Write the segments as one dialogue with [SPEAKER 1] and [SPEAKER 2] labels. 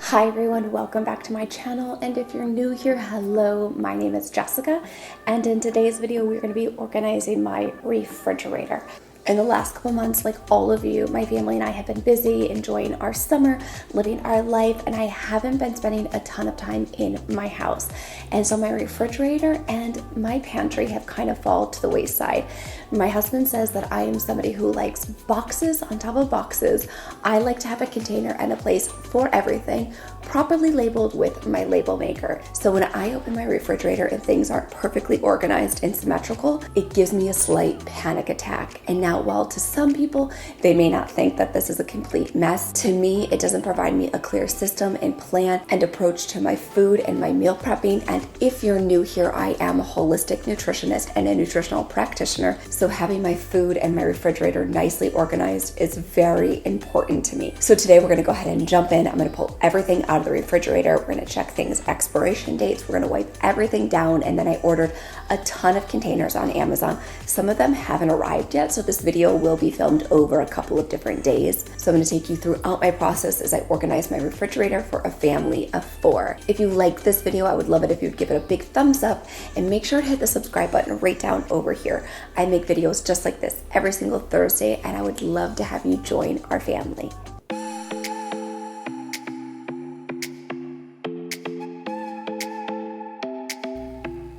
[SPEAKER 1] Hi everyone, welcome back to my channel, and if you're new here, hello, my name is Jessica, and in today's video we're going to be organizing my refrigerator. In the last couple months, like all of you, my family and I have been busy enjoying our summer, living our life, and I haven't been spending a ton of time in my house. And so my refrigerator and my pantry have kind of fallen to the wayside. My husband says that I am somebody who likes boxes on top of boxes. I like to have a container and a place for everything, properly labeled with my label maker. So when I open my refrigerator and things aren't perfectly organized and symmetrical, it gives me a slight panic attack. And now, while to some people, they may not think that this is a complete mess, to me, it doesn't provide me a clear system and plan and approach to my food and my meal prepping. And if you're new here, I am a holistic nutritionist and a nutritional practitioner. So having my food and my refrigerator nicely organized is very important to me. So today we're gonna go ahead and jump in. I'm gonna pull everything out of the refrigerator. We're gonna check things, expiration dates. We're gonna wipe everything down. And then I ordered a ton of containers on Amazon. Some of them haven't arrived yet, so this video will be filmed over a couple of different days. So I'm gonna take you throughout my process as I organize my refrigerator for a family of 4. If you like this video, I would love it if you'd give it a big thumbs up and make sure to hit the subscribe button right down over here. I make videos just like this every single Thursday, and I would love to have you join our family.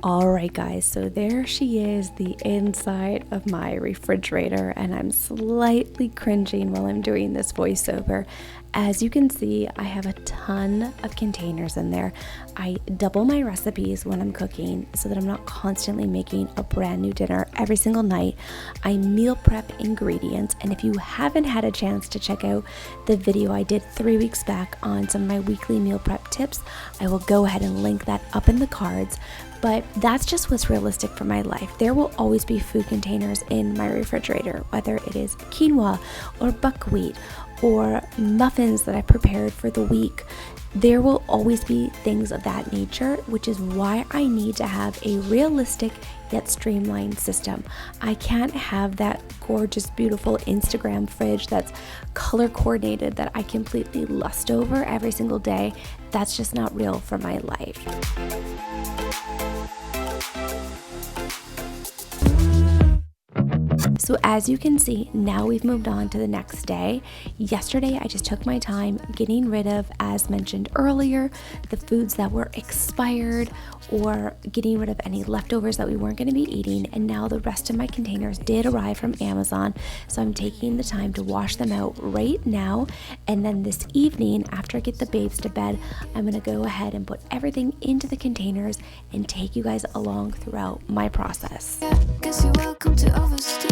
[SPEAKER 1] Alright guys, so there she is, the inside of my refrigerator, and I'm slightly cringing while I'm doing this voiceover. As you can see, I have a ton of containers in there. I double my recipes when I'm cooking so that I'm not constantly making a brand new dinner every single night. I meal prep ingredients, and if you haven't had a chance to check out the video I did 3 weeks back on some of my weekly meal prep tips, I will go ahead and link that up in the cards. But that's just what's realistic for my life. There will always be food containers in my refrigerator, whether it is quinoa or buckwheat or muffins that I prepared for the week. There will always be things of that nature, which is why I need to have a realistic yet streamlined system. I can't have that gorgeous, beautiful Instagram fridge that's color coordinated that I completely lust over every single day. That's just not real for my life. So as you can see, now we've moved on to the next day. Yesterday, I just took my time getting rid of, as mentioned earlier, the foods that were expired or getting rid of any leftovers that we weren't going to be eating. And now the rest of my containers did arrive from Amazon. So I'm taking the time to wash them out right now. And then this evening, after I get the babes to bed, I'm going to go ahead and put everything into the containers and take you guys along throughout my process.
[SPEAKER 2] Yeah, guess you're welcome to overstay.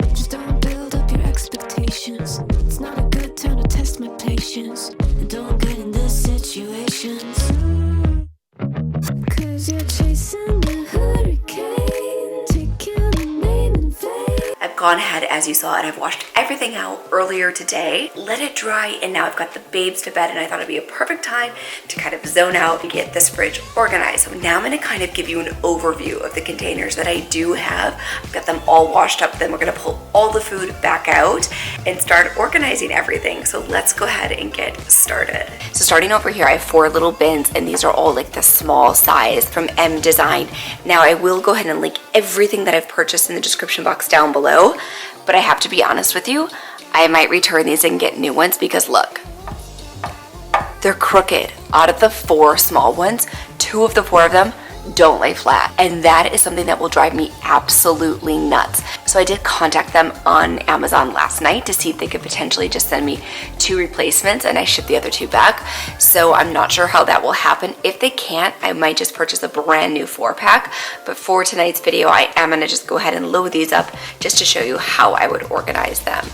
[SPEAKER 2] Just don't build up your expectations. It's not a good time to test my patience. And don't get in this situations. Cause you're chasing the hurricane, taking the name in vain.
[SPEAKER 1] I've gone ahead, as you saw, and I've washed everything out earlier today, let it dry, and now I've got the babes to bed, and I thought it'd be a perfect time to kind of zone out and get this fridge organized. So now I'm going to kind of give you an overview of the containers that I do have. I've got them all washed up. Then we're going to pull all the food back out and start organizing everything. So let's go ahead and get started. So starting over here, I have 4 little bins, and these are all like the small size from M Design. Now I will go ahead and link everything that I've purchased in the description box down below, but I have to be honest with you, I might return these and get new ones because look, they're crooked. Out of the 4 small ones, 2 of the 4 of them don't lay flat, and that is something that will drive me absolutely nuts. So I did contact them on Amazon last night to see if they could potentially just send me 2 replacements, and I shipped the other 2 back. So I'm not sure how that will happen. If they can't, I might just purchase a brand new 4-pack. But for tonight's video, I am gonna just go ahead and load these up just to show you how I would organize them.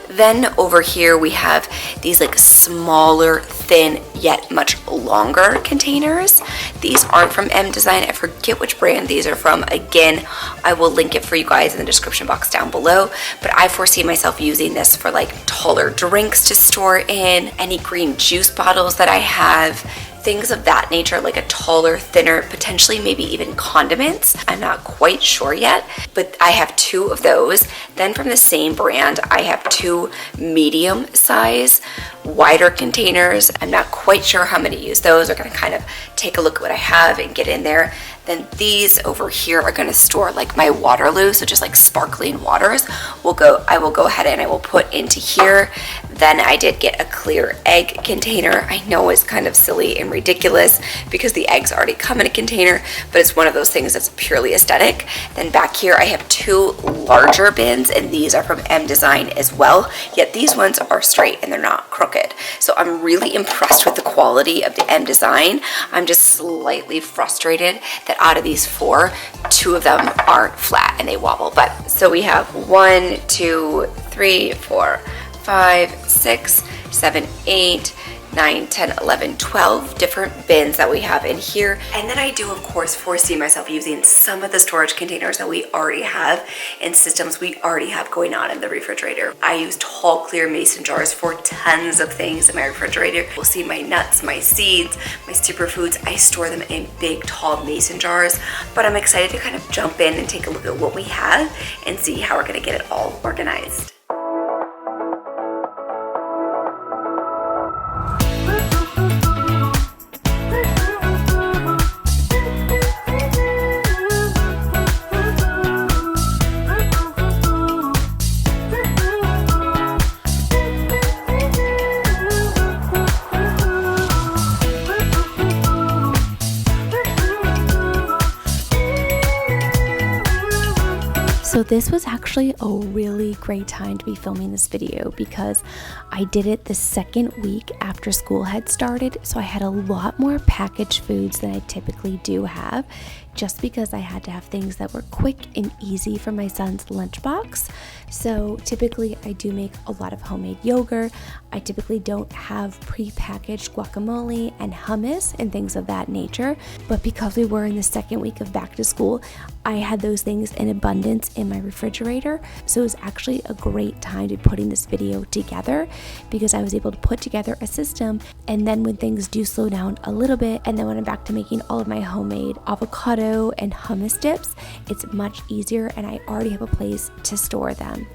[SPEAKER 1] Then over here we have these like smaller, thin, yet much longer containers. These aren't from M Design. I forget which brand these are from. Again, I will link it for you guys in the description box down below. But I foresee myself using this for like taller drinks to store in, any green juice bottles that I have, things of that nature, like a taller, thinner, potentially maybe even condiments. I'm not quite sure yet, but I have 2 of those. Then from the same brand, I have 2 medium size, wider containers. I'm not quite sure how I'm going to use those. We're going to kind of take a look at what I have and get in there. Then these over here are going to store like my Waterloo, so just like sparkling waters. I will go ahead and I will put into here. Then I did get a clear egg container. I know it's kind of silly and ridiculous because the eggs already come in a container, but it's one of those things that's purely aesthetic. Then back here I have 2 larger bins, and these are from M Design as well, yet these ones are straight and they're not crooked. So I'm really impressed with the quality of the M Design. I'm just slightly frustrated that out of these 4, 2 of them aren't flat and they wobble. But so we have 1, 2, 3, 4, 5, 6, 7, 8, 9, 10, 11, 12 different bins that we have in here. And then I do, of course, foresee myself using some of the storage containers that we already have and systems we already have going on in the refrigerator. I use tall, clear mason jars for tons of things in my refrigerator. You'll see my nuts, my seeds, my superfoods. I store them in big, tall mason jars. But I'm excited to kind of jump in and take a look at what we have and see how we're going to get it all organized. So this was actually a really great time to be filming this video because I did it the second week after school had started. So I had a lot more packaged foods than I typically do have, just because I had to have things that were quick and easy for my son's lunchbox. So typically I do make a lot of homemade yogurt. I typically don't have pre-packaged guacamole and hummus and things of that nature. But because we were in the second week of back to school, I had those things in abundance in my refrigerator. So it was actually a great time to be putting this video together because I was able to put together a system. And then when things do slow down a little bit, and then when I'm back to making all of my homemade avocado and hummus dips, it's much easier and I already have a place to store them.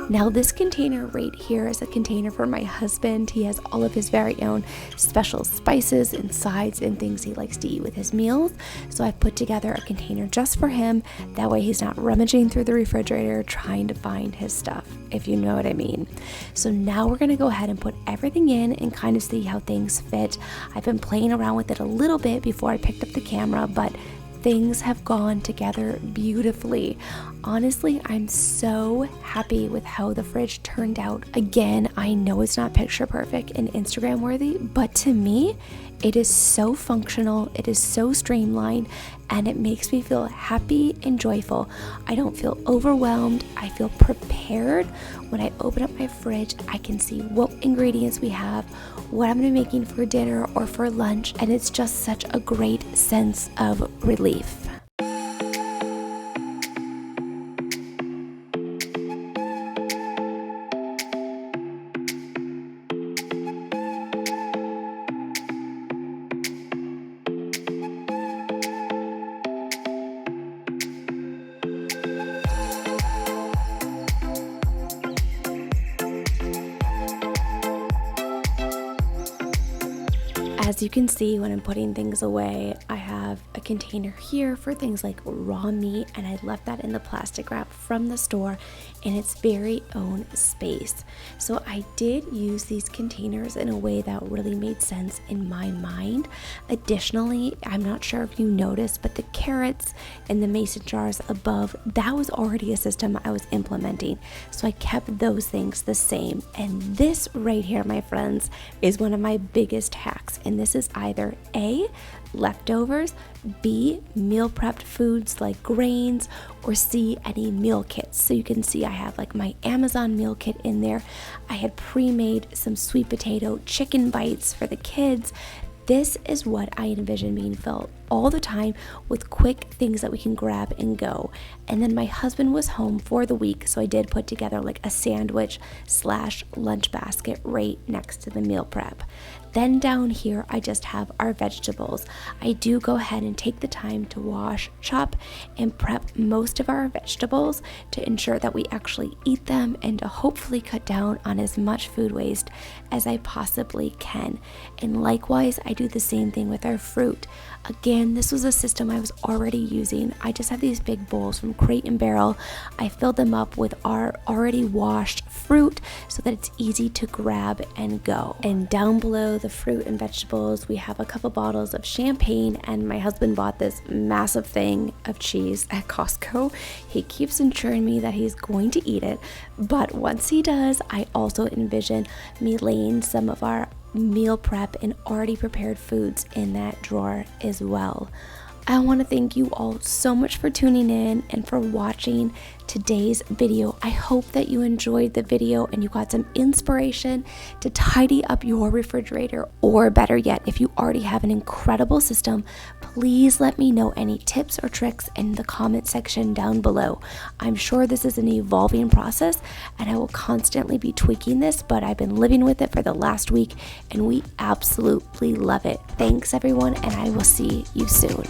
[SPEAKER 1] Now this container right here is a container for my husband. He has all of his very own special spices and sides and things he likes to eat with his meals. So I've put together a container just for him. That way he's not rummaging through the refrigerator trying to find his stuff, if you know what I mean. So now we're gonna go ahead and put everything in and kind of see how things fit. I've been playing around with it a little bit before I picked up the camera, but things have gone together beautifully. Honestly, I'm so happy with how the fridge turned out. Again, I know it's not picture perfect and Instagram worthy, but to me, it is so functional, it is so streamlined, and it makes me feel happy and joyful. I don't feel overwhelmed. I feel prepared. When I open up my fridge, I can see what ingredients we have, what I'm gonna be making for dinner or for lunch, and it's just such a great sense of relief. As you can see, when I'm putting things away, I have a container here for things like raw meat, and I left that in the plastic wrap from the store in its very own space. So I did use these containers in a way that really made sense in my mind. Additionally, I'm not sure if you noticed, but the carrots and the mason jars above, that was already a system I was implementing. So I kept those things the same. And this right here, my friends, is one of my biggest hacks. And this is either A, leftovers, B, meal prepped foods like grains, or C, any meal kits. So you can see I have like my Amazon meal kit in there. I had pre-made some sweet potato chicken bites for the kids. This is what I envision being filled all the time with quick things that we can grab and go. And then my husband was home for the week, so I did put together like a sandwich / lunch basket right next to the meal prep. Then down here, I just have our vegetables. I do go ahead and take the time to wash, chop, and prep most of our vegetables to ensure that we actually eat them and to hopefully cut down on as much food waste as I possibly can. And likewise, I do the same thing with our fruit. Again, this was a system I was already using. I just have these big bowls from Crate and Barrel. I filled them up with our already washed fruit so that it's easy to grab and go. And down below the fruit and vegetables, we have a couple bottles of champagne, and my husband bought this massive thing of cheese at Costco. He keeps ensuring me that he's going to eat it, but once he does, I also envision me laying some of our meal prep and already prepared foods in that drawer as well. I want to thank you all so much for tuning in and for watching today's video. I hope that you enjoyed the video and you got some inspiration to tidy up your refrigerator, or better yet, if you already have an incredible system, please let me know any tips or tricks in the comment section down below. I'm sure this is an evolving process and I will constantly be tweaking this, but I've been living with it for the last week and we absolutely love it. Thanks everyone, and I will see you soon.